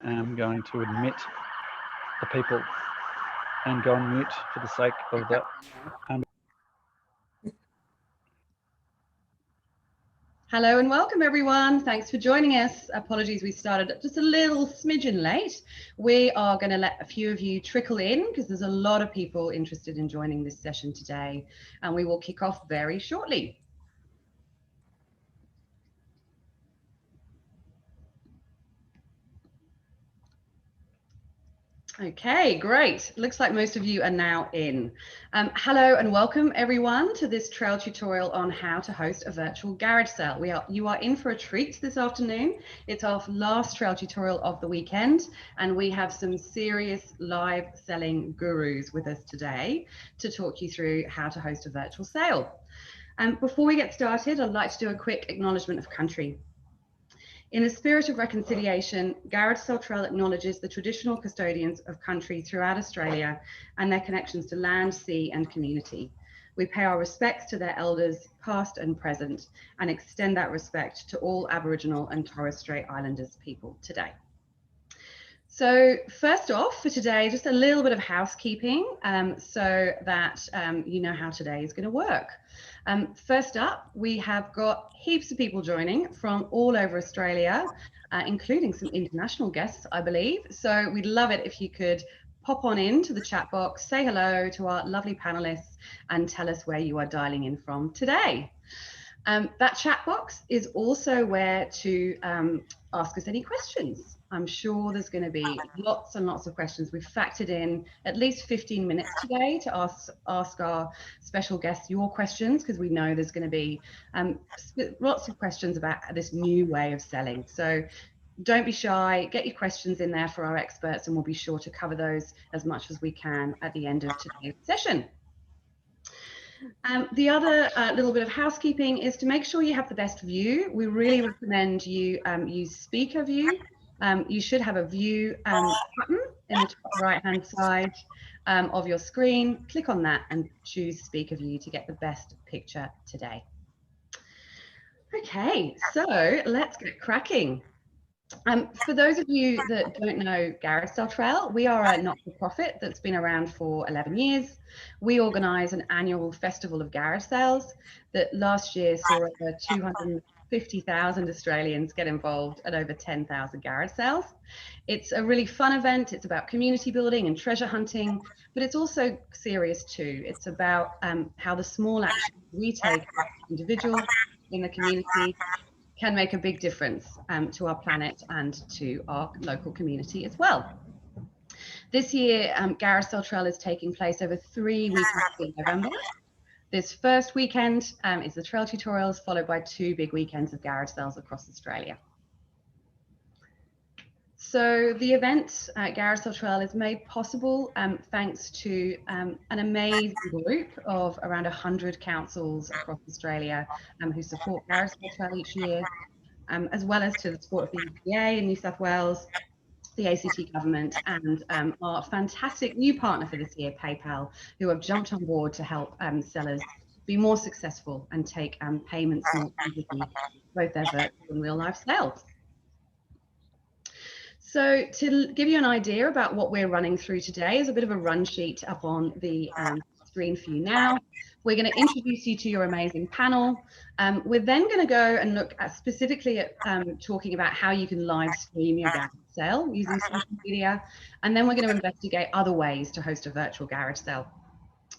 am going to admit the people and go on mute for the sake of the. Hello and welcome everyone. Thanks for joining us. Apologies, we started just a little smidgen late. We are going to let a few of you trickle in because there's a lot of people interested in joining this session today, and we will kick off very shortly. Okay, great. Looks like most of you are now in. Hello and welcome everyone to this trail tutorial on how to host a virtual garage sale. You are in for a treat this afternoon. It's our last trail tutorial of the weekend, and we have some serious live selling gurus with us today to talk you through how to host a virtual sale. Before we get started, I'd like to do a quick acknowledgement of country. In the spirit of reconciliation, Garage Sale Trail acknowledges the traditional custodians of country throughout Australia and their connections to land, sea and community. We pay our respects to their elders, past and present, and extend that respect to all Aboriginal and Torres Strait Islanders people today. So first off for today, just a little bit of housekeeping so that you know how today is going to work. First up, we have got heaps of people joining from all over Australia, including some international guests, I believe. So we'd love it if you could pop on into the chat box, say hello to our lovely panelists and tell us where you are dialing in from today. That chat box is also where to ask us any questions. I'm sure there's going to be lots and lots of questions. We've factored in at least 15 minutes today to ask our special guests your questions, because we know there's going to be lots of questions about this new way of selling. So don't be shy, get your questions in there for our experts, and we'll be sure to cover those as much as we can at the end of today's session. The other little bit of housekeeping is to make sure you have the best view. We really recommend you use speaker view. You should have a view button in the top right-hand side of your screen. Click on that and choose speaker view to get the best picture today. Okay, so let's get cracking. For those of you that don't know Garage Sale Trail, we are a not-for-profit that's been around for 11 years. We organise an annual festival of garage sales that last year saw over 250,000 Australians get involved at over 10,000 garage sales. It's a really fun event. It's about community building and treasure hunting, but it's also serious too. It's about how the small actions we take as individuals in the community can make a big difference to our planet and to our local community as well. This year, Garage Sale Trail is taking place over 3 weekends in November. This first weekend is the trail tutorials, followed by 2 big weekends of garage sales across Australia. So the event at Garage Sale Trail is made possible thanks to an amazing group of around 100 councils across Australia who support Garage Sale Trail each year, as well as to the support of the EPA in New South Wales, the ACT government, and our fantastic new partner for this year, PayPal, who have jumped on board to help sellers be more successful and take payments more easily, both their virtual and real life sales. So to give you an idea about what we're running through today is a bit of a run sheet up on the screen for you now. We're going to introduce you to your amazing panel. We're then going to go and look at specifically at talking about how you can live stream your garage sale using social media. And then we're going to investigate other ways to host a virtual garage sale.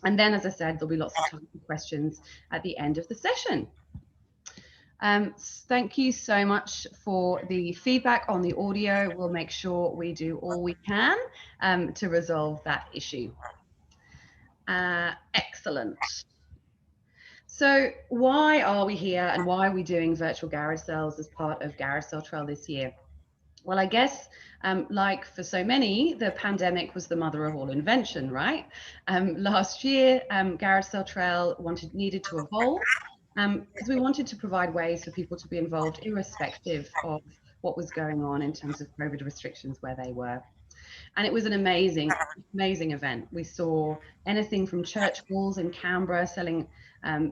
And then, as I said, there'll be lots of time for questions at the end of the session. Thank you so much for the feedback on the audio. We'll make sure we do all we can to resolve that issue. Excellent. So why are we here and why are we doing virtual garage sales as part of Garage Sale Trail this year? Well, I guess like for so many, the pandemic was the mother of all invention, right? Last year, Garage Sale Trail needed to evolve because we wanted to provide ways for people to be involved irrespective of what was going on in terms of COVID restrictions where they were. And it was an amazing event. We saw anything from church walls in Canberra selling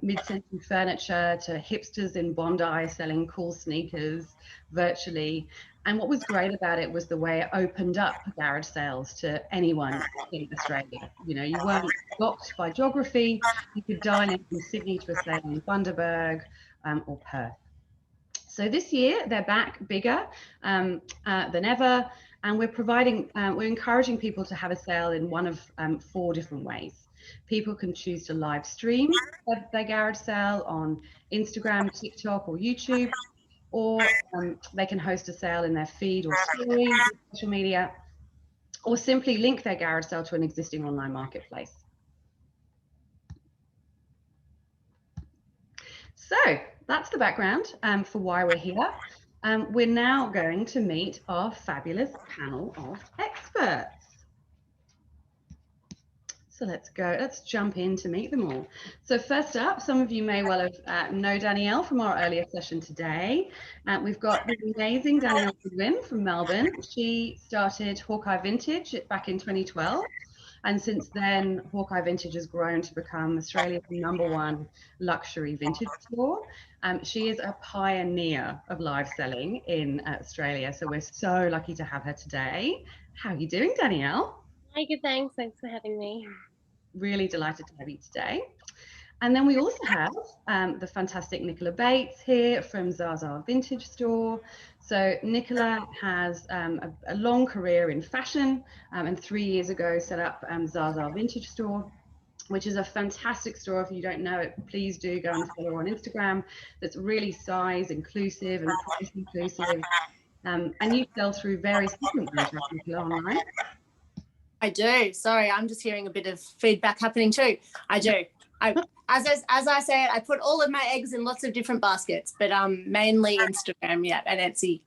mid-century furniture to hipsters in Bondi selling cool sneakers virtually. And what was great about it was the way it opened up garage sales to anyone in Australia. You know, you weren't blocked by geography. You could dial in from Sydney to a sale in Bundaberg or Perth. So this year they're back bigger than ever, and we're encouraging people to have a sale in one of 4 different ways. People can choose to live stream their garage sale on Instagram, TikTok, or YouTube, or they can host a sale in their feed or story, social media, or simply link their garage sale to an existing online marketplace. So that's the background for why we're here. We're now going to meet our fabulous panel of experts. So let's jump in to meet them all. So first up, some of you may well have know Danielle from our earlier session today. We've got the amazing Danielle Goodwin from Melbourne. She started Hawkeye Vintage back in 2012. And since then, Hawkeye Vintage has grown to become Australia's #1 luxury vintage store. She is a pioneer of live selling in Australia. So we're so lucky to have her today. How are you doing, Danielle? Hi, good, thanks. Thanks for having me. Really delighted to have you today. And then we also have the fantastic Nicola Bates here from Zaza Vintage Store. So Nicola has a long career in fashion and 3 years ago set up Zaza Vintage Store, which is a fantastic store. If you don't know it, please do go and follow her on Instagram. That's really size inclusive and price inclusive. And you sell through various different ways, Nicola, online. I do. Sorry, I'm just hearing a bit of feedback happening too. I do. As I say it, I put all of my eggs in lots of different baskets, but mainly Instagram, yeah, and Etsy.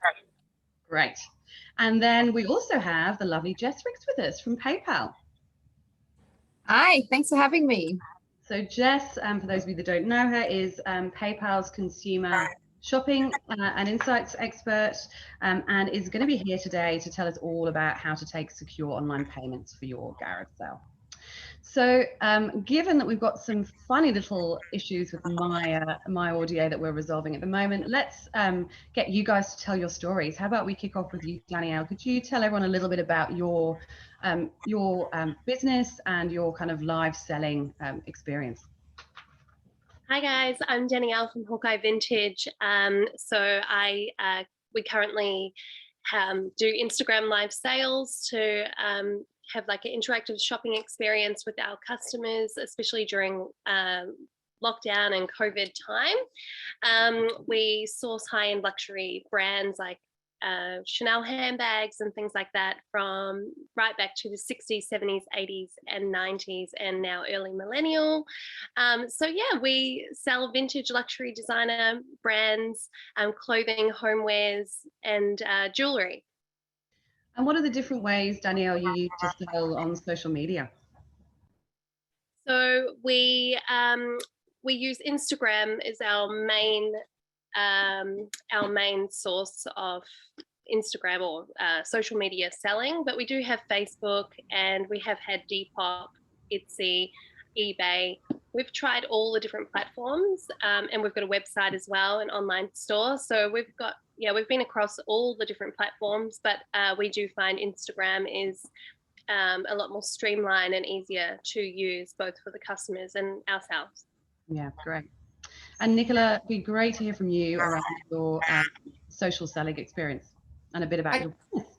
Great. And then we also have the lovely Jess Ricks with us from PayPal. Hi, thanks for having me. So Jess, for those of you that don't know her, is PayPal's consumer shopping and insights expert, and is going to be here today to tell us all about how to take secure online payments for your garage sale. So given that we've got some funny little issues with my audio that we're resolving at the moment, let's get you guys to tell your stories. How about we kick off with you, Danielle? Could you tell everyone a little bit about your business and your kind of live selling experience? Hi guys, I'm Danielle from Hawkeye Vintage. We currently do Instagram live sales to have like an interactive shopping experience with our customers, especially during lockdown and COVID time. We source high-end luxury brands like Chanel handbags and things like that from right back to the 60s, 70s, 80s and 90s and now early millennial. So yeah, we sell vintage luxury designer brands, clothing, homewares and jewelry. And what are the different ways, Danielle, you use to sell on social media? So we use Instagram as our main source of Instagram or social media selling, but we do have Facebook and we have had Depop, Etsy, eBay. We've tried all the different platforms and we've got a website as well, an online store. So we've been across all the different platforms, but we do find Instagram is a lot more streamlined and easier to use both for the customers and ourselves. Yeah, great. And Nicola, it'd be great to hear from you around your social selling experience and a bit about your business.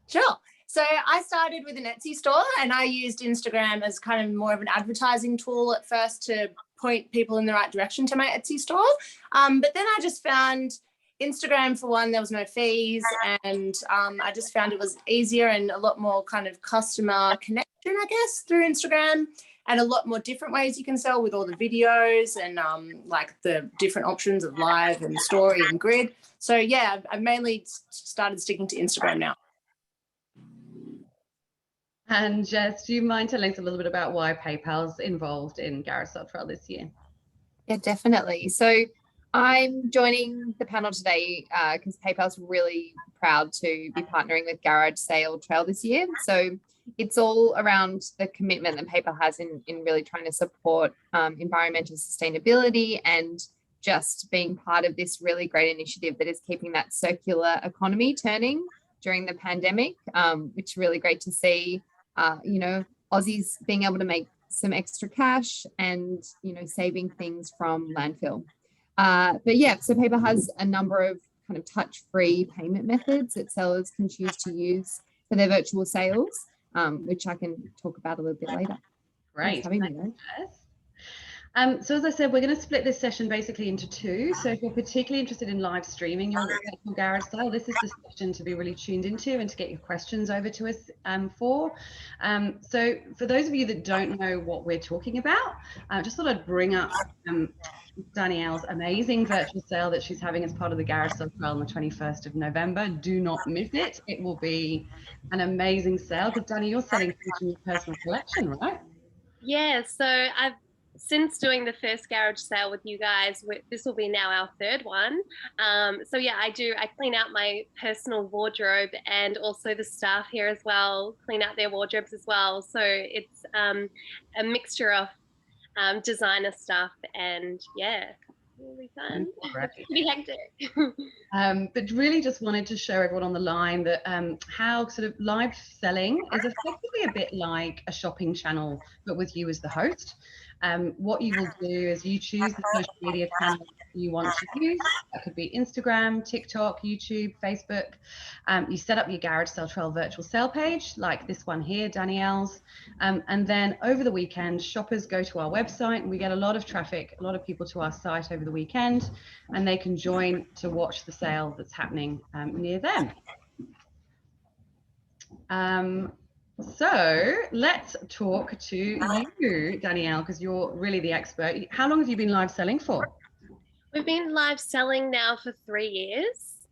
Sure. So I started with an Etsy store and I used Instagram as kind of more of an advertising tool at first to point people in the right direction to my Etsy store. But then I just found Instagram, for one, there was no fees, and I just found it was easier and a lot more kind of customer connection, I guess, through Instagram, and a lot more different ways you can sell with all the videos and like the different options of live and story and grid. So yeah, I've mainly started sticking to Instagram now. And Jess, do you mind telling us a little bit about why PayPal's involved in Garage Sale Trail this year? Yeah, definitely. So I'm joining the panel today because PayPal's really proud to be partnering with Garage Sale Trail this year. So it's all around the commitment that PayPal has in really trying to support environmental sustainability and just being part of this really great initiative that is keeping that circular economy turning during the pandemic, which is really great to see, Aussies being able to make some extra cash and, saving things from landfill. But yeah, so Paper has a number of kind of touch-free payment methods that sellers can choose to use for their virtual sales, which I can talk about a little bit later. Great. Thanks for having me, guys. So as I said, we're going to split this session basically into two. So if you're particularly interested in live streaming your virtual garage sale, this is the session to be really tuned into and to get your questions over to us for. So for those of you that don't know what we're talking about, I just thought I'd bring up Danielle's amazing virtual sale that she's having as part of the Garage Sale Trial on the 21st of November. Do not miss it. It will be an amazing sale because Danny, you're selling things from your personal collection, right? Yeah, so I've since doing the first garage sale with you guys, this will be now our third one. So yeah, I clean out my personal wardrobe, and also the staff here as well clean out their wardrobes as well. So it's a mixture of designer stuff, and yeah, really fun. Pretty hectic. But really just wanted to show everyone on the line that how sort of live selling is effectively a bit like a shopping channel, but with you as the host. What you will do is you choose the social media channel you want to use. That could be Instagram, TikTok, YouTube, Facebook. You set up your Garage Sale Trial virtual sale page like this one here, Danielle's. And then over the weekend, shoppers go to our website and we get a lot of traffic, a lot of people to our site over the weekend, and they can join to watch the sale that's happening near them. So let's talk to you, Danielle, because you're really the expert. How long have you been live selling for? We've been live selling now for 3 years.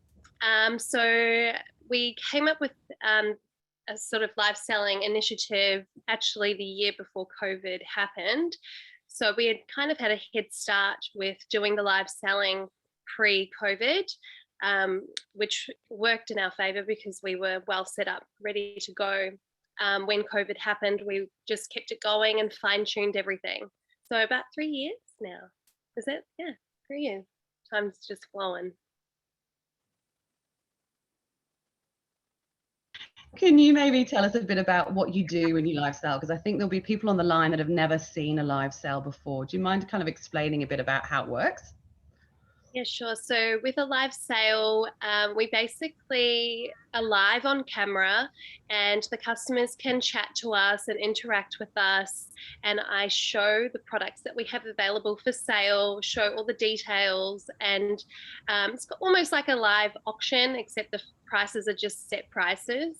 So we came up with a sort of live selling initiative actually the year before COVID happened. So we had kind of had a head start with doing the live selling pre-COVID, which worked in our favor because we were well set up, ready to go. When COVID happened, we just kept it going and fine-tuned everything. So about 3 years now. Is it? Yeah, 3 years. Time's just flowing. Can you maybe tell us a bit about what you do when you live sell? Because I think there'll be people on the line that have never seen a live sale before. Do you mind kind of explaining a bit about how it works? Yeah, sure. So with a live sale, we basically are live on camera and the customers can chat to us and interact with us. And I show the products that we have available for sale, show all the details, and it's almost like a live auction, except the prices are just set prices.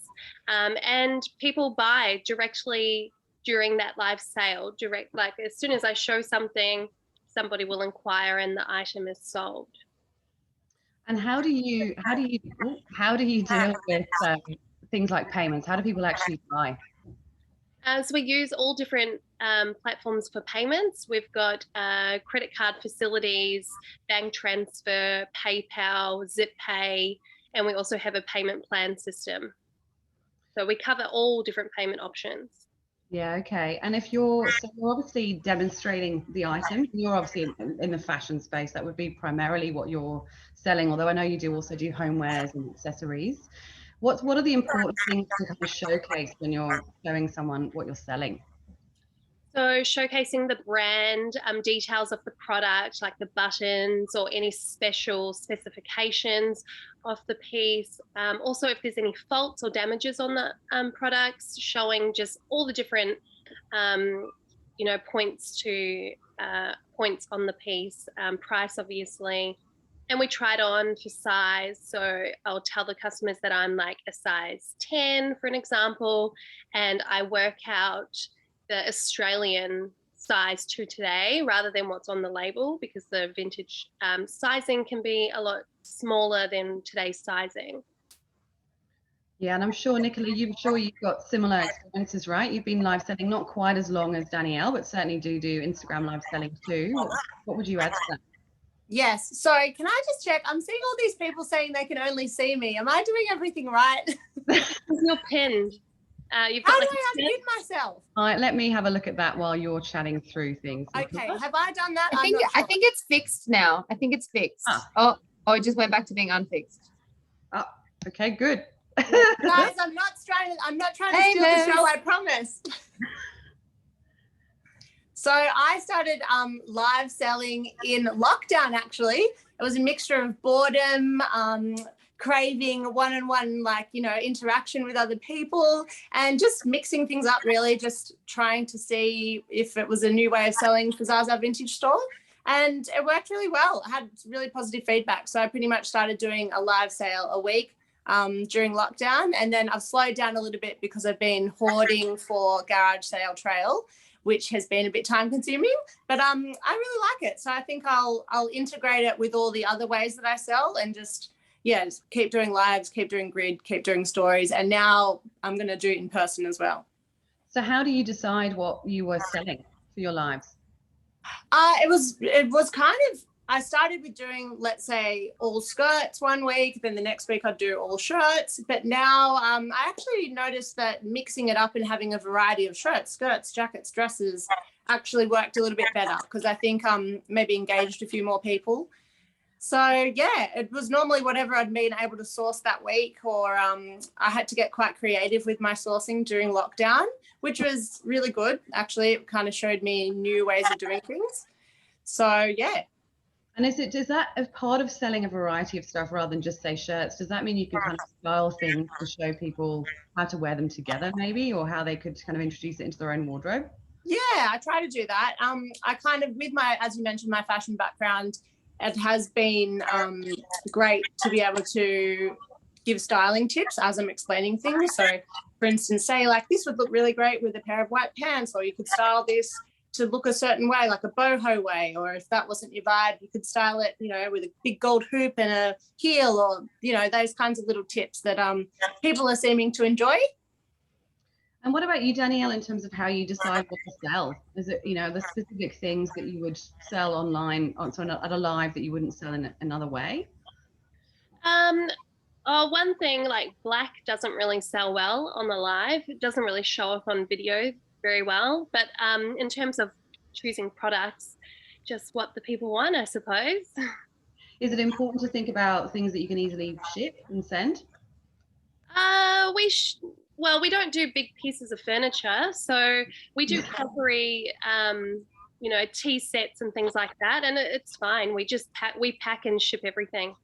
And people buy directly during that live sale, like as soon as I show something, somebody will inquire and the item is sold. And how do you deal with things like payments? How do people actually buy? So we use all different platforms for payments. We've got credit card facilities, bank transfer, PayPal, Zip Pay, and we also have a payment plan system. So we cover all different payment options. Yeah, okay. And if you're obviously demonstrating the item, you're obviously in the fashion space, that would be primarily what you're selling, although I know you do also do homewares and accessories. What are the important things to kind of showcase when you're showing someone what you're selling? So showcasing the brand, details of the product, like the buttons or any special specifications of the piece. Also, if there's any faults or damages on the products, showing just all the different, points on the piece, price, obviously. And we tried on for size. So I'll tell the customers that I'm like a size 10, for an example, and I work out the Australian size to today rather than what's on the label, because the vintage sizing can be a lot smaller than today's sizing. Yeah, and I'm sure, Nicola, you've got similar experiences, right? You've been live selling not quite as long as Danielle, but certainly do Instagram live selling too. What would you add to that? Yes. Sorry, can I just check? I'm seeing all these people saying they can only see me. Am I doing everything right? You're pinned. You've How got do like I a unmute myself? All right, let me have a look at that while you're chatting through things. Okay, have I done that? I think it's fixed now. I think it's fixed. Ah. Oh, it just went back to being unfixed. Okay, good. Guys, I'm not trying to steal the show, I promise. So I started live selling in lockdown, actually. It was a mixture of boredom, craving one-on-one, like, you know, interaction with other people, and just mixing things up, really, just trying to see if it was a new way of selling for Zaza Vintage Store. And it worked really well. I had really positive feedback. So I pretty much started doing a live sale a week during lockdown. And then I've slowed down a little bit because I've been hoarding for Garage Sale Trail, which has been a bit time consuming, but I really like it. So I think I'll integrate it with all the other ways that I sell, and just keep doing lives, keep doing grid, keep doing stories. And now I'm going to do it in person as well. So how do you decide what you were selling for your lives? It was kind of, I started with doing, let's say, all skirts one week, then the next week I'd do all shirts. But now I actually noticed that mixing it up and having a variety of shirts, skirts, jackets, dresses actually worked a little bit better, because I think maybe engaged a few more people. So yeah, it was normally whatever I'd been able to source that week, or I had to get quite creative with my sourcing during lockdown, which was really good. Actually, it kind of showed me new ways of doing things. So yeah. And is that as part of selling a variety of stuff rather than just say shirts? Does that mean you can kind of style things to show people how to wear them together, maybe, or how they could kind of introduce it into their own wardrobe? Yeah, I try to do that. I kind of, with my, as you mentioned, my fashion background, it has been great to be able to give styling tips as I'm explaining things. So, for instance, say like this would look really great with a pair of white pants, or you could style this to look a certain way, like a boho way, or if that wasn't your vibe, you could style it, you know, with a big gold hoop and a heel, or, you know, those kinds of little tips that people are seeming to enjoy. And what about you, Danielle, in terms of how you decide what to sell? Is it, you know, the specific things that you would sell online, at a live, that you wouldn't sell in another way? One thing, like black doesn't really sell well on the live. It doesn't really show up on video very well. But in terms of choosing products, just what the people want, I suppose. Is it important to think about things that you can easily ship and send? Well, we don't do big pieces of furniture, so we do cutlery, you know, tea sets and things like that, and it's fine. We just pack and ship everything.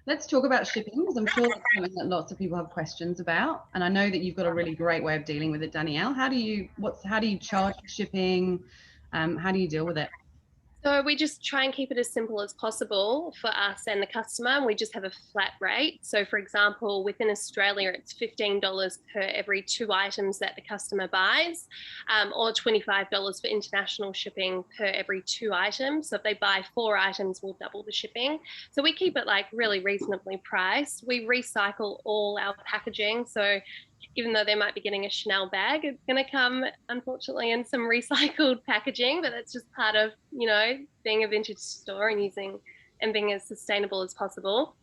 Let's talk about shipping, because I'm sure that's something that lots of people have questions about, and I know that you've got a really great way of dealing with it, Danielle. How do you charge for shipping? How do you deal with it? So we just try and keep it as simple as possible for us and the customer. We just have a flat rate. So for example, within Australia, it's $15 per every 2 items that the customer buys, or $25 for international shipping per every 2 items. So if they buy 4 items, we'll double the shipping. So we keep it like really reasonably priced. We recycle all our packaging. So even though they might be getting a Chanel bag, it's going to come, unfortunately, in some recycled packaging, but that's just part of, you know, being a vintage store and being as sustainable as possible.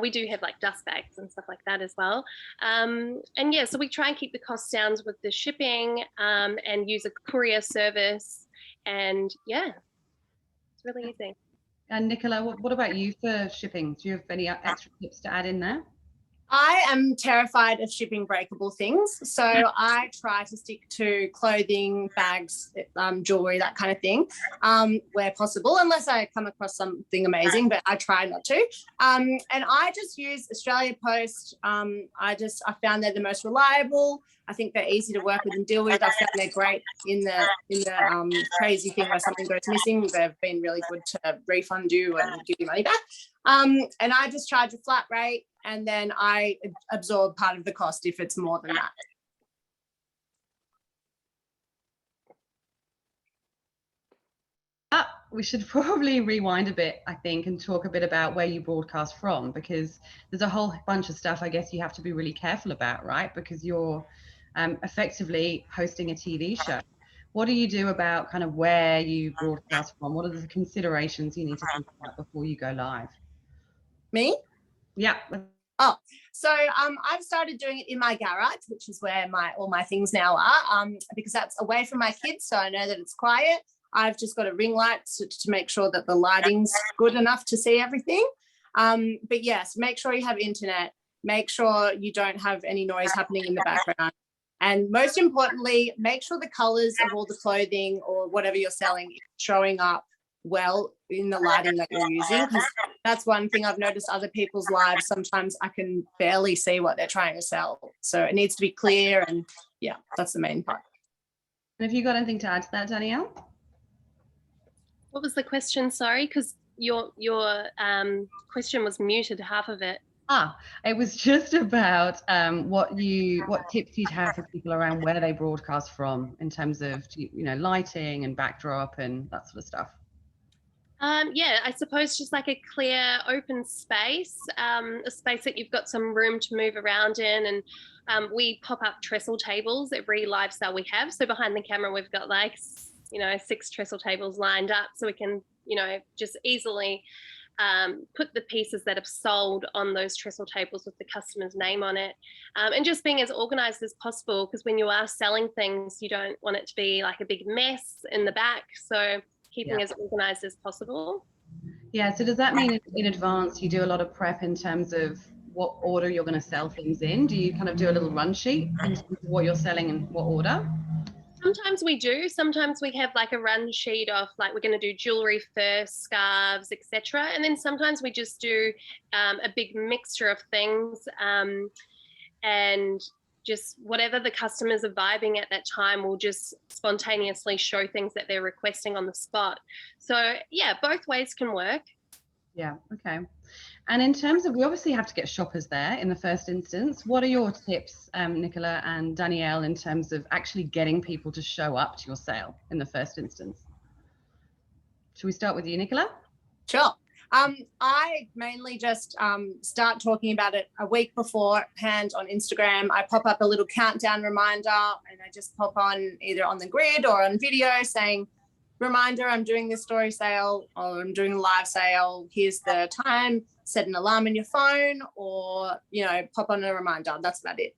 We do have like dust bags and stuff like that as well. And yeah, so we try and keep the costs down with the shipping, and use a courier service. And yeah, it's really easy. And Nicola, what about you for shipping? Do you have any extra tips to add in there? I am terrified of shipping breakable things, so I try to stick to clothing, bags, jewelry, that kind of thing, where possible, unless I come across something amazing, but I try not to. And I just use Australia Post. I found they're the most reliable. I think they're easy to work with and deal with. I found they're great in the crazy thing where something goes missing. They've been really good to refund you and give you money back. And I just charge a flat rate, and then I absorb part of the cost if it's more than that. We should probably rewind a bit, I think, and talk a bit about where you broadcast from, because there's a whole bunch of stuff I guess you have to be really careful about, right? Because you're effectively hosting a TV show. What do you do about kind of where you broadcast from? What are the considerations you need to think about before you go live? Me? Yeah. So I've started doing it in my garage, which is where all my things now are, because that's away from my kids, so I know that it's quiet. I've just got a ring light to make sure that the lighting's good enough to see everything. But yes, make sure you have internet. Make sure you don't have any noise happening in the background. And most importantly, make sure the colors of all the clothing or whatever you're selling is showing up well in the lighting that you're using, because that's one thing I've noticed other people's lives. Sometimes I can barely see what they're trying to sell. So it needs to be clear, and yeah, that's the main part. And have you got anything to add to that, Danielle? What was the question? Sorry, because your question was muted, half of it. It was just about what tips you'd have for people around where they broadcast from in terms of lighting and backdrop and that sort of stuff. Yeah, I suppose just like a clear open space, a space that you've got some room to move around in. And we pop up trestle tables every live sale we have. So behind the camera, we've got like, 6 trestle tables lined up, so we can, just easily put the pieces that have sold on those trestle tables with the customer's name on it, and just being as organized as possible, because when you are selling things, you don't want it to be like a big mess in the back. So keeping as organized as possible. Yeah, so does that mean in advance you do a lot of prep in terms of what order you're going to sell things in? Do you kind of do a little run sheet in terms of what you're selling and what order? Sometimes we do. Sometimes we have like a run sheet of like we're going to do jewelry first, scarves, etc. And then sometimes we just do a big mixture of things, and just whatever the customers are vibing at that time, will just spontaneously show things that they're requesting on the spot. So yeah, both ways can work. Yeah, okay. And in terms of, we obviously have to get shoppers there in the first instance. What are your tips, Nicola and Danielle, in terms of actually getting people to show up to your sale in the first instance? Should we start with you, Nicola? Sure. I mainly just start talking about it a week beforehand on Instagram. I pop up a little countdown reminder, and I just pop on either on the grid or on video saying, reminder, I'm doing this story sale, or I'm doing a live sale. Here's the time. Set an alarm in your phone, or, pop on a reminder. That's about it.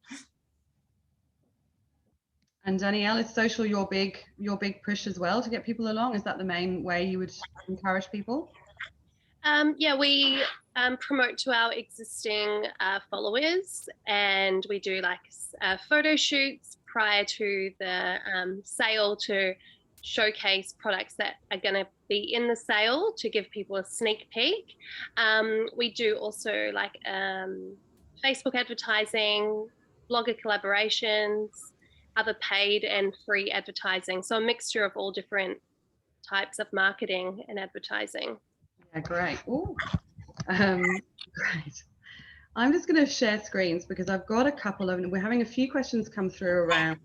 And Danielle, is social your big push as well to get people along? Is that the main way you would encourage people? Yeah, we promote to our existing followers, and we do like photo shoots prior to the sale to showcase products that are going to be in the sale, to give people a sneak peek. We do also like Facebook advertising, blogger collaborations, other paid and free advertising. So a mixture of all different types of marketing and advertising. Yeah, great. Ooh. Great. I'm just going to share screens because I've got a couple of, we're having a few questions come through around,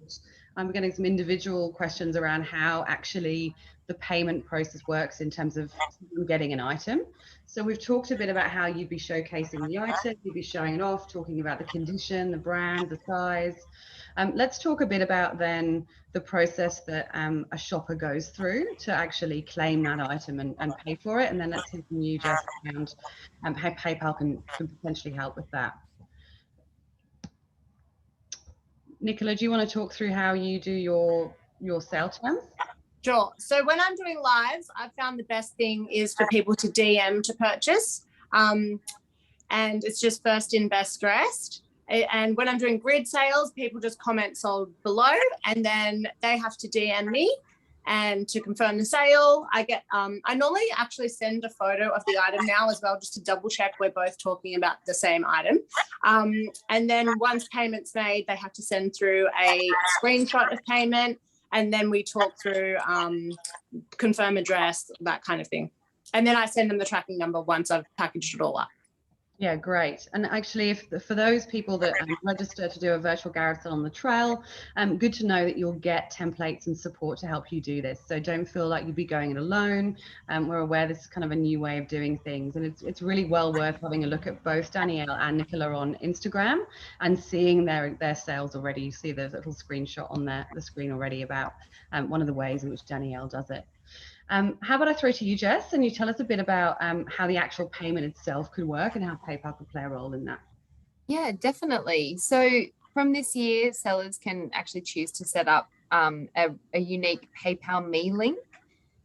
I'm getting some individual questions around how actually the payment process works in terms of getting an item. So we've talked a bit about how you'd be showcasing the item, you'd be showing it off, talking about the condition, the brand, the size. Let's talk a bit about then the process that a shopper goes through to actually claim that item and pay for it. And then let's hear from you, Jess, around how PayPal can potentially help with that. Nicola, do you want to talk through how you do your sale terms? Sure. So when I'm doing lives, I've found the best thing is for people to DM to purchase. And it's just first in, best dressed. And when I'm doing grid sales, people just comment sold below, and then they have to DM me and to confirm the sale. I normally actually send a photo of the item now as well, just to double check we're both talking about the same item. And then once payment's made, they have to send through a screenshot of payment, and then we talk through confirm address, that kind of thing. And then I send them the tracking number once I've packaged it all up. Yeah, great. And actually, for those people that register to do a virtual garage sale on the trail, good to know that you'll get templates and support to help you do this. So don't feel like you'll be going it alone. We're aware this is kind of a new way of doing things, and it's really well worth having a look at both Danielle and Nicola on Instagram and seeing their sales already. You see the little screenshot on the screen already about one of the ways in which Danielle does it. How about I throw to you, Jess, and you tell us a bit about how the actual payment itself could work and how PayPal could play a role in that. Yeah, definitely. So from this year, sellers can actually choose to set up a unique PayPal Me link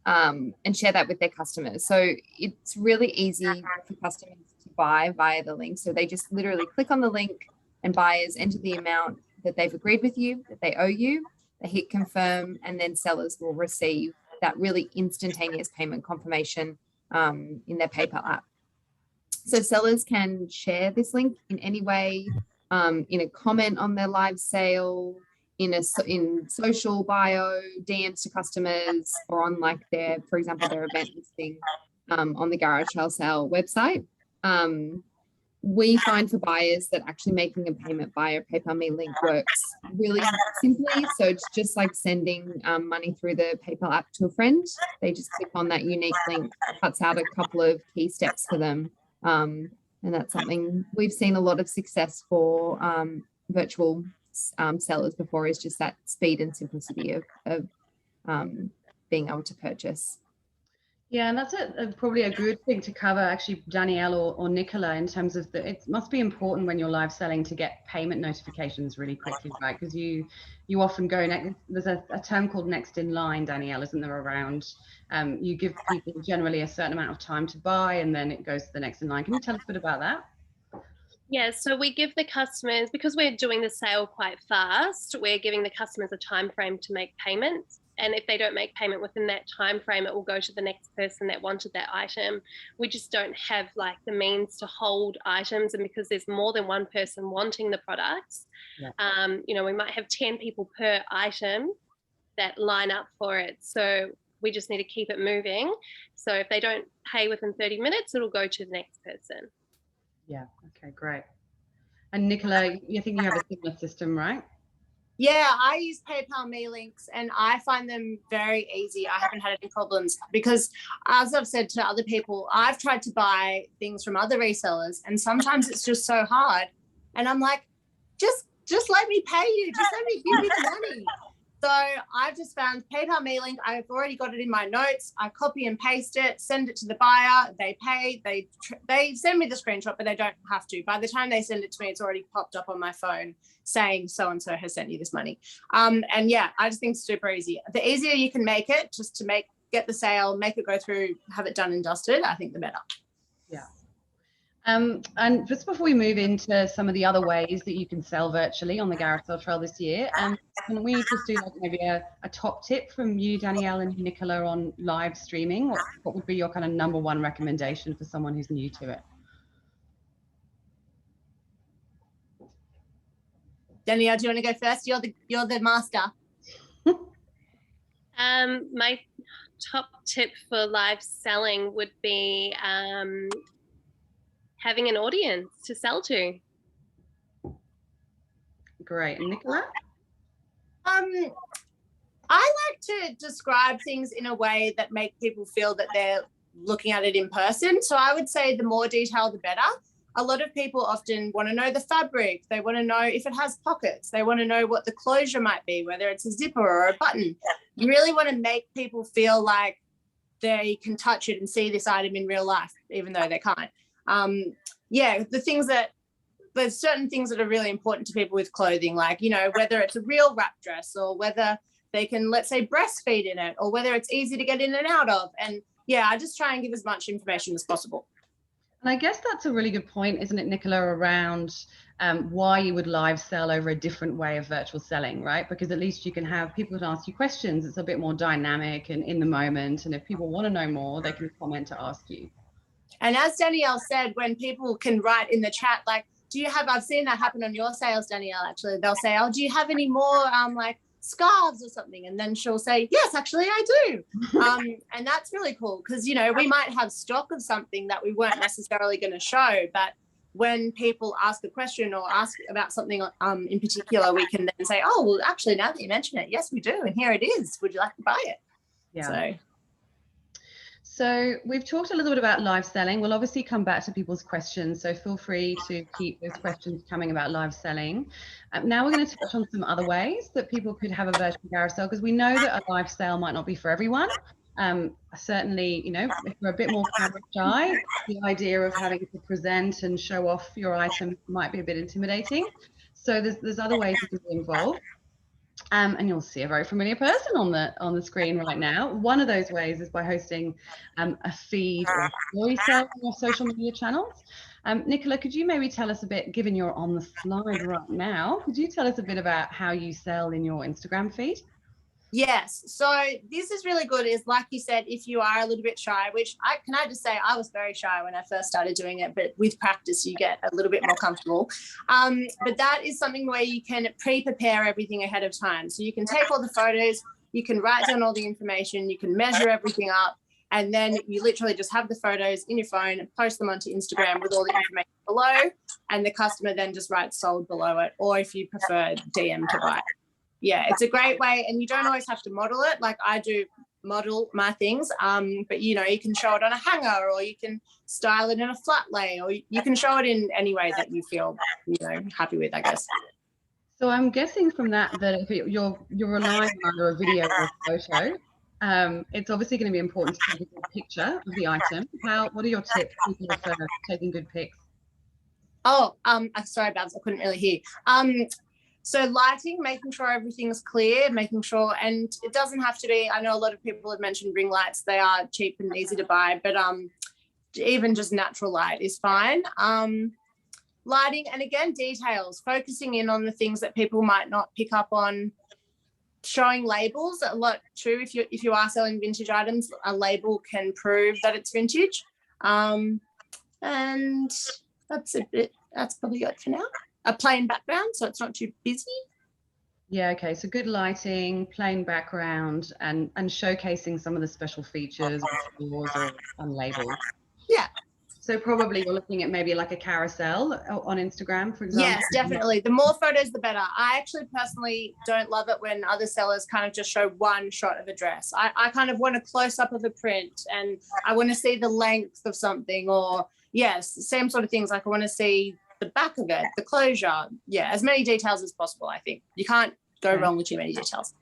and share that with their customers. So it's really easy for customers to buy via the link. So they just literally click on the link and buyers enter the amount that they've agreed with you, that they owe you, they hit confirm, and then sellers will receive that really instantaneous payment confirmation in their PayPal app. So sellers can share this link in any way, in a comment on their live sale, in social bio, DMs to customers, or on like their, for example, their event listing on the Garage Sale Sale website. We find for buyers that actually making a payment via PayPal Me link works really simply. So it's just like sending money through the PayPal app to a friend. They just click on that unique link, cuts out a couple of key steps for them. And that's something we've seen a lot of success for virtual sellers before, is just that speed and simplicity of being able to purchase. Yeah, and that's probably a good thing to cover, actually, Danielle or Nicola, in terms of it must be important when you're live selling to get payment notifications really quickly, right? Because you often go next. There's a term called next in line, Danielle, isn't there? Around you give people generally a certain amount of time to buy, and then it goes to the next in line. Can you tell us a bit about that? Yeah, so we give the customers, because we're doing the sale quite fast, we're giving the customers a time frame to make payments. And if they don't make payment within that time frame, it will go to the next person that wanted that item. We just don't have like the means to hold items, and because there's more than one person wanting the products, you know, we might have 10 people per item that line up for it. So we just need to keep it moving. So if they don't pay within 30 minutes, it'll go to the next person. Yeah. Okay, great. And Nicola, you think you have a similar system, right? Yeah, I use PayPal Me links and I find them very easy. I haven't had any problems because, as I've said to other people, I've tried to buy things from other resellers and sometimes it's just so hard. And I'm like, just let me pay you. Just let me give you the money. So I've just found PayPal Me link. I've already got it in my notes. I copy and paste it, send it to the buyer. They pay. They send me the screenshot, but they don't have to. By the time they send it to me, it's already popped up on my phone saying so-and-so has sent you this money. And yeah, I just think it's super easy. The easier you can make it, just to get the sale, make it go through, have it done and dusted, I think the better. Yeah. And just before we move into some of the other ways that you can sell virtually on the Garage Sale Trail this year, can we just do like maybe a top tip from you, Danielle and Nicola, on live streaming? What would be your kind of number one recommendation for someone who's new to it? Danielle, do you want to go first? You're the master. My top tip for live selling would be having an audience to sell to. Great. And Nicola? I like to describe things in a way that make people feel that they're looking at it in person. So I would say the more detail, the better. A lot of people often want to know the fabric. They want to know if it has pockets. They want to know what the closure might be, whether it's a zipper or a button. You really want to make people feel like they can touch it and see this item in real life, even though they can't. Yeah, there's certain things that are really important to people with clothing, like, you know, whether it's a real wrap dress or whether they can, let's say, breastfeed in it, or whether it's easy to get in and out of. And yeah, I just try and give as much information as possible. And I guess that's a really good point, isn't it, Nicola, around why you would live sell over a different way of virtual selling, right? Because at least you can have people can ask you questions. It's a bit more dynamic and in the moment. And if people want to know more, they can comment to ask you. And as Danielle said, when people can write in the chat, like, I've seen that happen on your sales, Danielle, actually. They'll say, oh, do you have any more like scarves or something? And then she'll say, yes, actually I do. And that's really cool because, you know, we might have stock of something that we weren't necessarily going to show, but when people ask a question or ask about something in particular, we can then say, oh, well, actually, now that you mention it, yes, we do. And here it is. Would you like to buy it? Yeah. So we've talked a little bit about live selling. We'll obviously come back to people's questions, so feel free to keep those questions coming about live selling. Now we're going to touch on some other ways that people could have a virtual garage sale, because we know that a live sale might not be for everyone. Certainly, you know, if you're a bit more camera shy, the idea of having to present and show off your item might be a bit intimidating. So there's other ways you can be involved. And you'll see a very familiar person on the screen right now. One of those ways is by hosting a feed or story cell on your social media channels. Nicola, could you maybe tell us a bit, given you're on the slide right now, could you tell us a bit about how you sell in your Instagram feed? Yes, so this is really good, is like you said, if you are a little bit shy, which I just say I was very shy when I first started doing it, but with practice you get a little bit more comfortable. But that is something where you can pre-prepare everything ahead of time. So you can take all the photos, you can write down all the information, you can measure everything up, and then you literally just have the photos in your phone and post them onto Instagram with all the information below, and the customer then just writes sold below it, or if you prefer, DM to buy. Yeah, it's a great way, and you don't always have to model it. Like I do model my things, but you know, you can show it on a hanger, or you can style it in a flat lay, or you can show it in any way that you feel, you know, happy with, I guess. So I'm guessing from that if you're relying on either a video or a photo, it's obviously going to be important to take a good picture of the item. What are your tips for taking good pics? Oh, sorry, Babs, I couldn't really hear. So lighting, making sure everything's clear, making sure, and it doesn't have to be, I know a lot of people have mentioned ring lights, they are cheap and easy to buy, but even just natural light is fine. Lighting, and again, details, focusing in on the things that people might not pick up on. Showing labels a lot too. If you are selling vintage items, a label can prove that it's vintage. And that's it. That's probably it for now. A plain background, so it's not too busy. Yeah, okay, so good lighting, plain background, and showcasing some of the special features or stores or unlabeled. Yeah. So probably you're looking at maybe like a carousel on Instagram, for example. Yes, definitely. The more photos, the better. I actually personally don't love it when other sellers kind of just show one shot of a dress. I kind of want a close-up of a print, and I want to see the length of something, or yes, same sort of things. Like I want to see the back of it, the closure. Yeah, as many details as possible, I think. You can't go wrong with too many details.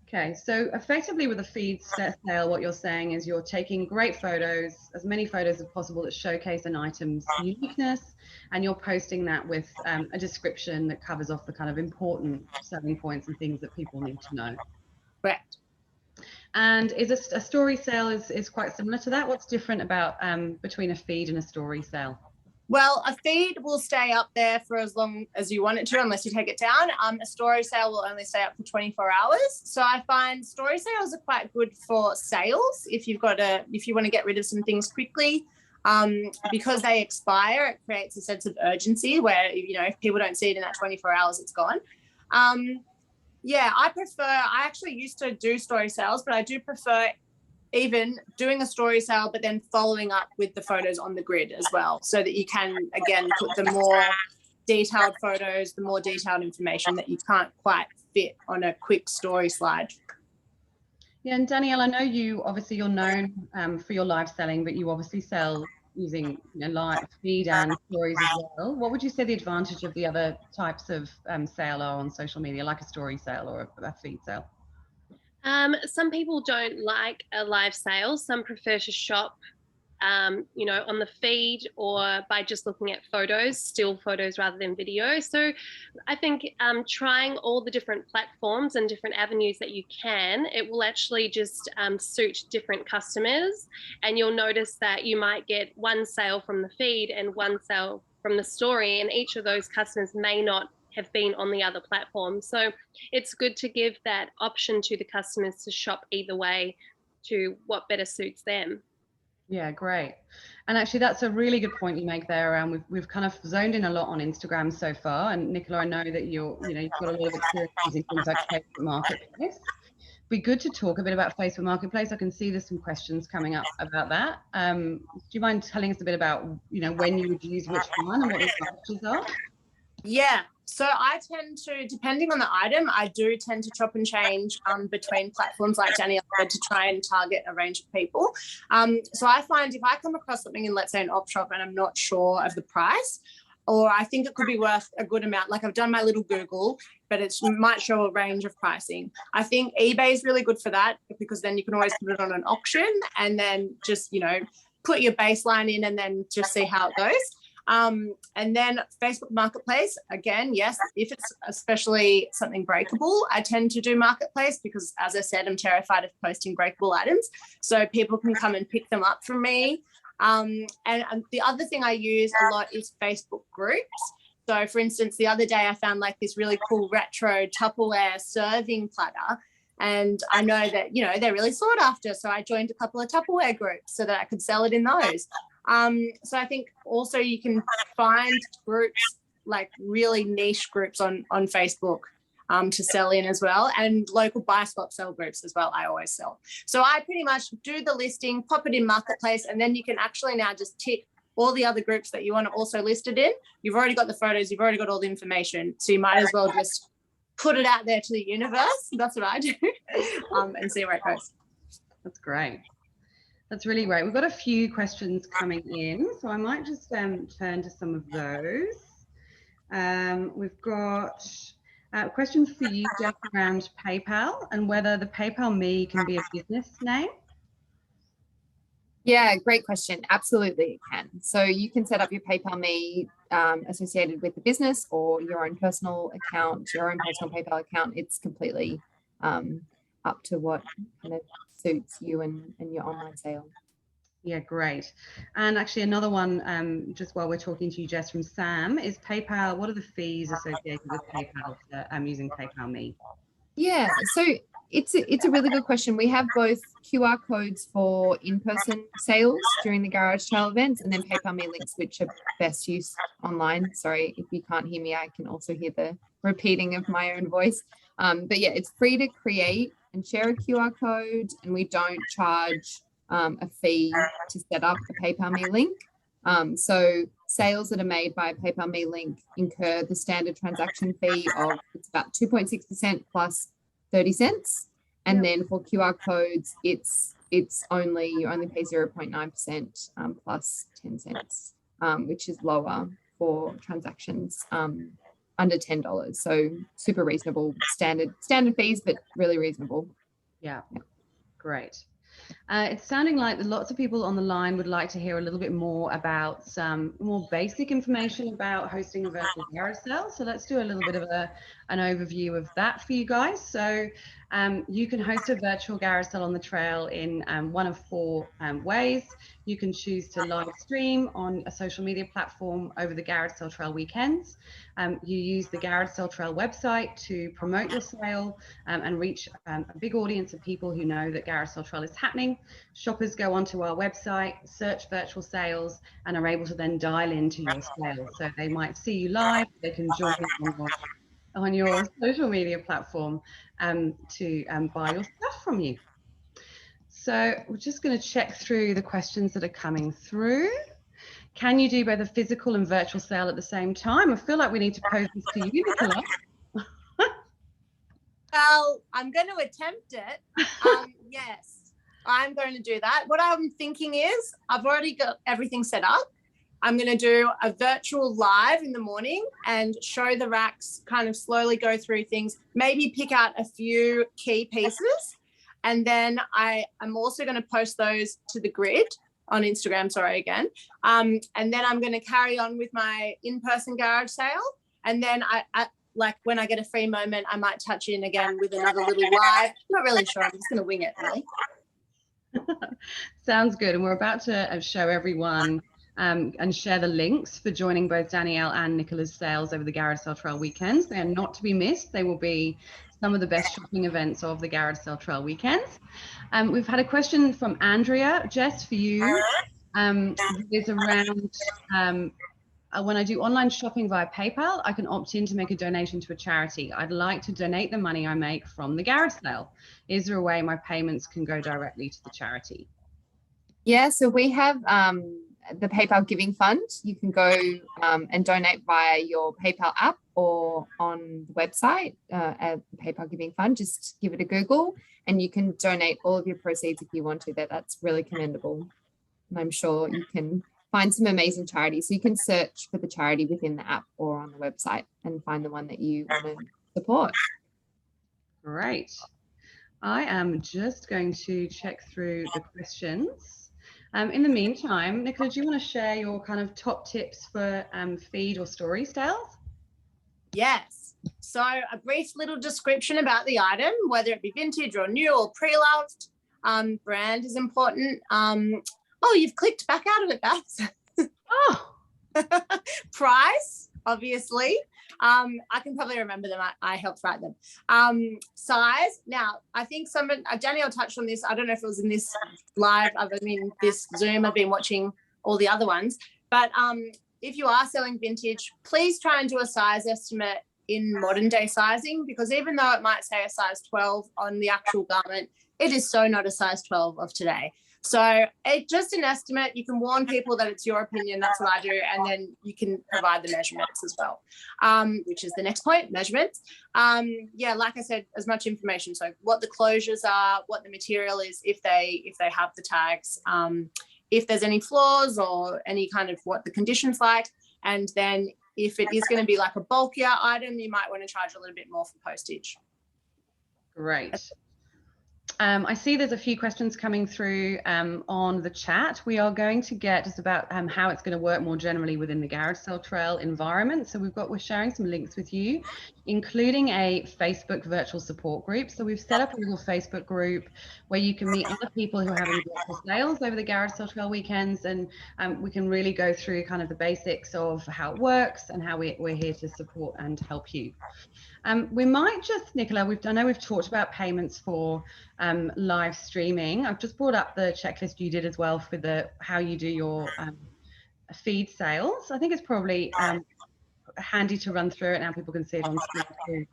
Okay, so effectively with a feed sale, what you're saying is you're taking great photos, as many photos as possible that showcase an item's uniqueness, and you're posting that with a description that covers off the kind of important selling points and things that people need to know. Correct. And is a story sale is quite similar to that? What's different about between a feed and a story sale? Well, a feed will stay up there for as long as you want it to, unless you take it down. A story sale will only stay up for 24 hours. So I find story sales are quite good for sales if you want to get rid of some things quickly. Because they expire, it creates a sense of urgency where, you know, if people don't see it in that 24 hours, it's gone. Yeah, I actually used to do story sales, but I do prefer even doing a story sale, but then following up with the photos on the grid as well, so that you can, again, put the more detailed photos, the more detailed information that you can't quite fit on a quick story slide. Yeah, and Danielle, I know you're known for your live selling, but you obviously sell using live feed and stories as well. What would you say the advantage of the other types of sale are on social media, like a story sale or a feed sale? Some people don't like a live sale. Some prefer to shop, on the feed or by just looking at photos, still photos rather than video. So I think trying all the different platforms and different avenues that you can, it will actually just suit different customers. And you'll notice that you might get one sale from the feed and one sale from the story, and each of those customers may not have been on the other platform. So it's good to give that option to the customers to shop either way to what better suits them. Yeah, great. And actually that's a really good point you make there. We've kind of zoned in a lot on Instagram so far, and Nicola, I know that you've got a lot of experience using things like Facebook Marketplace. Be good to talk a bit about Facebook Marketplace. I can see there's some questions coming up about that. Do you mind telling us a bit about when you would use which one and what the advantages are? Yeah, so I tend to, depending on the item, I do tend to chop and change between platforms like Danielle said, to try and target a range of people. So I find if I come across something in, let's say, an op shop and I'm not sure of the price, or I think it could be worth a good amount. Like I've done my little Google, but it might show a range of pricing. I think eBay is really good for that because then you can always put it on an auction and then just, put your baseline in and then just see how it goes. And then Facebook Marketplace, again, yes, if it's especially something breakable, I tend to do Marketplace because, as I said, I'm terrified of posting breakable items. So people can come and pick them up from me. And the other thing I use a lot is Facebook groups. So, for instance, the other day I found like this really cool retro Tupperware serving platter. And I know that, they're really sought after. So I joined a couple of Tupperware groups so that I could sell it in those. So I think also you can find groups, like really niche groups on Facebook to sell in as well, and local buy swap sell groups as well. I always sell. So I pretty much do the listing, pop it in Marketplace, and then you can actually now just tick all the other groups that you want to also list it in. You've already got the photos, you've already got all the information. So you might as well just put it out there to the universe. That's what I do, and see where it goes. That's great. That's really great. We've got a few questions coming in, so I might just turn to some of those. We've got questions for you, Jeff, around PayPal and whether the PayPal Me can be a business name. Yeah, great question. Absolutely, it can. So you can set up your PayPal Me associated with the business or your own personal account, your own personal PayPal account. It's completely up to what kind of suits you and your online sale. Yeah, great. And actually another one, just while we're talking to you, Jess, from Sam, is PayPal. What are the fees associated with PayPal using PayPal Me? Yeah, so it's a really good question. We have both QR codes for in-person sales during the Garage Trail events and then PayPal Me links, which are best used online. Sorry, if you can't hear me, I can also hear the repeating of my own voice. But yeah, it's free to create and share a QR code, and we don't charge a fee to set up a PayPal Me link. So sales that are made by a PayPal Me link incur the standard transaction fee of it's about 2.6% plus 30 cents. And then for QR codes, it's only you only pay 0.9% plus 10 cents, which is lower for transactions under $10. So super reasonable, standard fees, but really reasonable. Yeah. Great. It's sounding like lots of people on the line would like to hear a little bit more about some more basic information about hosting a virtual garage sale. So let's do a little bit of an overview of that for you guys. So you can host a virtual garage sale on the trail in one of four ways. You can choose to live stream on a social media platform over the Garage Sale Trail weekends. You use the Garage Sale Trail website to promote your sale and reach a big audience of people who know that Garage Sale Trail is happening. Shoppers go onto our website, search virtual sales, and are able to then dial into your sale. So they might see you live, they can join on your social media platform to buy your stuff from you. So we're just going to check through the questions that are coming through. Can you do both a physical and virtual sale at the same time? I feel like we need to pose this to you, Nicola. Well, I'm going to attempt it. Yes, I'm going to do that. What I'm thinking is I've already got everything set up. I'm going to do a virtual live in the morning and show the racks, kind of slowly go through things, maybe pick out a few key pieces. And then I'm also going to post those to the grid on Instagram, again. And then I'm going to carry on with my in-person garage sale. And then I like when I get a free moment, I might touch in again with another little live. Not really sure. I'm just going to wing it, really. Sounds good. And we're about to show everyone and share the links for joining both Danielle and Nicola's sales over the Garage Sale Trail weekends. They are not to be missed. They will be some of the best shopping events of the Garage Sale Trail weekends. We've had a question from Andrea. Jess, for you, is around when I do online shopping via PayPal, I can opt in to make a donation to a charity. I'd like to donate the money I make from the garage sale. Is there a way my payments can go directly to the charity? Yeah, so we have the PayPal Giving Fund. You can go and donate via your PayPal app or on the website at the PayPal Giving Fund. Just give it a Google and you can donate all of your proceeds if you want to. That's really commendable. And I'm sure you can find some amazing charities. So you can search for the charity within the app or on the website and find the one that you want to support. Great. I am just going to check through the questions. In the meantime, Nicola, do you want to share your kind of top tips for feed or story sales? Yes. So a brief little description about the item, whether it be vintage or new or pre-loved. Brand is important. Oh, you've clicked back out of it, Beth. Oh, Price, obviously. I can probably remember them. I helped write them. Size. Now, I think Danielle touched on this. I don't know if it was in this live. I mean, this Zoom. I've been watching all the other ones. But if you are selling vintage, please try and do a size estimate in modern day sizing, because even though it might say a size 12 on the actual garment, it is so not a size 12 of today. So it's just an estimate. You can warn people that it's your opinion. That's what I do. And then you can provide the measurements as well, which is the next point, measurements. Yeah, like I said, as much information. So what the closures are, what the material is, if they have the tags, if there's any flaws or any kind of what the condition's like. And then if it is going to be like a bulkier item, you might want to charge a little bit more for postage. great. I see there's a few questions coming through on the chat. We are going to get just about how it's going to work more generally within the Garage Sale Trail environment. So we're sharing some links with you, including a Facebook virtual support group. So we've set up a little Facebook group where you can meet other people who are having virtual sales over the Garage Sale Trail weekends, and we can really go through kind of the basics of how it works and how we're here to support and help you. We might just, Nicola, I know we've talked about payments for live streaming. I've just brought up the checklist you did as well for how you do your feed sales. I think it's probably handy to run through it now. People can see it on screen too.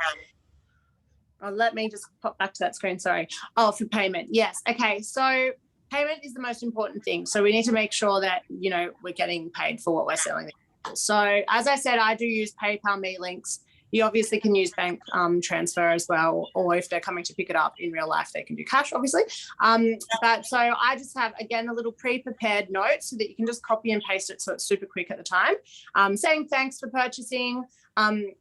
Oh, let me just pop back to that screen. Sorry. Oh, for payment. Yes. Okay. So payment is the most important thing. So we need to make sure that, we're getting paid for what we're selling. So as I said, I do use PayPal Me links. You obviously can use bank transfer as well, or if they're coming to pick it up in real life, they can do cash, obviously. But so I just have, again, a little pre-prepared note so that you can just copy and paste it so it's super quick at the time. Saying thanks for purchasing.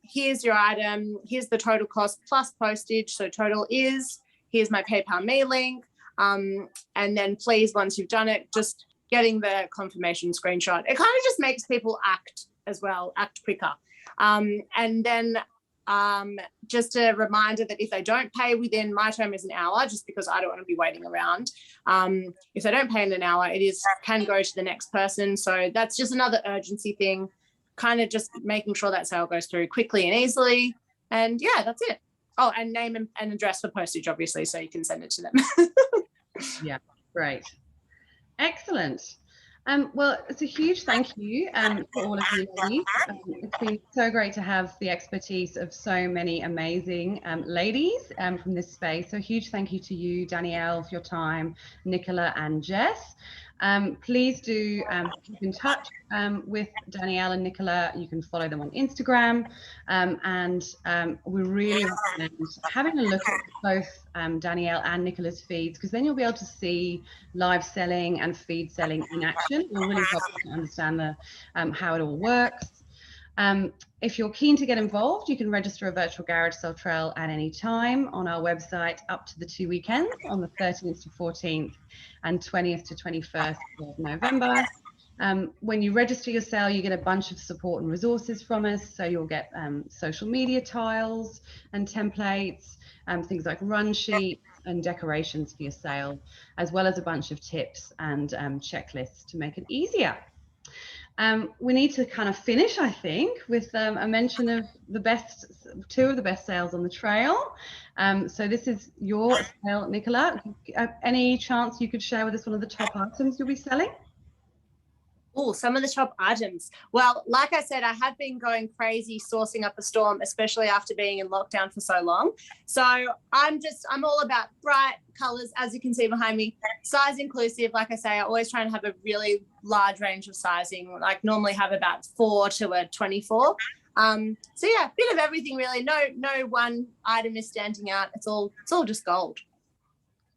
Here's your item. Here's the total cost plus postage. So total is, here's my PayPal Me link. And then please, once you've done it, just getting the confirmation screenshot. It kind of just makes people act quicker. And then just a reminder that if they don't pay within, my term is an hour, just because I don't want to be waiting around. If they don't pay in an hour, can go to the next person. So that's just another urgency thing, kind of just making sure that sale goes through quickly and easily. And yeah, that's it. Oh, and name and address for postage, obviously, so you can send it to them. Yeah, great. Excellent. Well, it's a huge thank you for all of you ladies. It's been so great to have the expertise of so many amazing ladies from this space. So a huge thank you to you, Danielle, for your time, Nicola and Jess. Please do keep in touch with Danielle and Nicola. You can follow them on Instagram, and we really recommend having a look at both Danielle and Nicola's feeds, because then you'll be able to see live selling and feed selling in action. It will really help you to understand how it all works. If you're keen to get involved, you can register a virtual garage sale trail at any time on our website up to the 2 weekends on the 13th to 14th and 20th to 21st of November. When you register your sale, you get a bunch of support and resources from us. So you'll get social media tiles and templates, things like run sheets and decorations for your sale, as well as a bunch of tips and checklists to make it easier. We need to kind of finish, I think, with a mention of two of the best sales on the trail. So this is your sale, Nicola. Any chance you could share with us one of the top items you'll be selling? Oh, some of the top items. Well, like I said, I have been going crazy sourcing up a storm, especially after being in lockdown for so long. So I'm all about bright colors, as you can see behind me, size inclusive. Like I say, I always try and have a really large range of sizing, like normally have about 4 to a 24. So yeah, a bit of everything really. No one item is standing out. It's all just gold.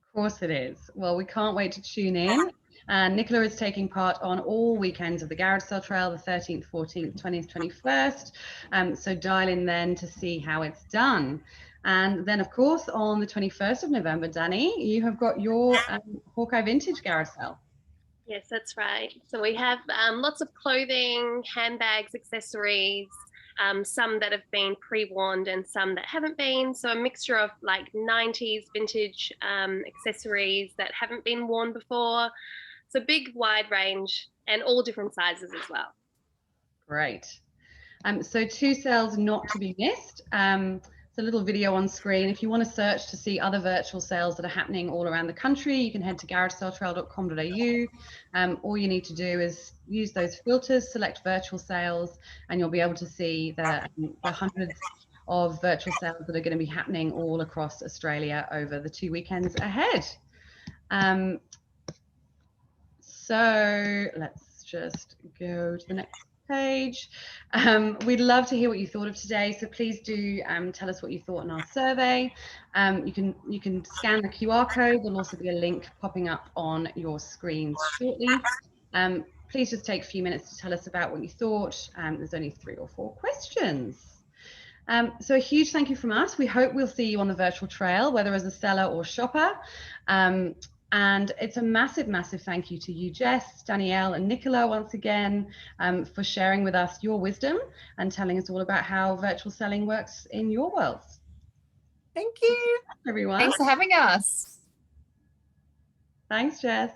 Of course it is. Well, we can't wait to tune in. Nicola is taking part on all weekends of the Garage Sale Trail, the 13th, 14th, 20th, 21st. So dial in then to see how it's done. And then, of course, on the 21st of November, Danny, you have got your Hawkeye Vintage Garage Sale. Yes, that's right. So we have lots of clothing, handbags, accessories, some that have been pre-worn and some that haven't been. So a mixture of like 90s vintage accessories that haven't been worn before. So big, wide range and all different sizes as well. Great. So 2 sales not to be missed. It's a little video on screen. If you want to search to see other virtual sales that are happening all around the country, you can head to garagesaletrail.com.au. All you need to do is use those filters, select virtual sales, and you'll be able to see the hundreds of virtual sales that are going to be happening all across Australia over the 2 weekends ahead. So let's just go to the next page. We'd love to hear what you thought of today, so please do tell us what you thought in our survey. You can scan the QR code. There'll also be a link popping up on your screens shortly. Please just take a few minutes to tell us about what you thought. There's only 3 or 4 questions. So a huge thank you from us. We hope we'll see you on the virtual trail, whether as a seller or shopper. And it's a massive, massive thank you to you, Jess, Danielle, and Nicola once again for sharing with us your wisdom and telling us all about how virtual selling works in your worlds. Thank you, everyone. Thanks for having us. Thanks, Jess.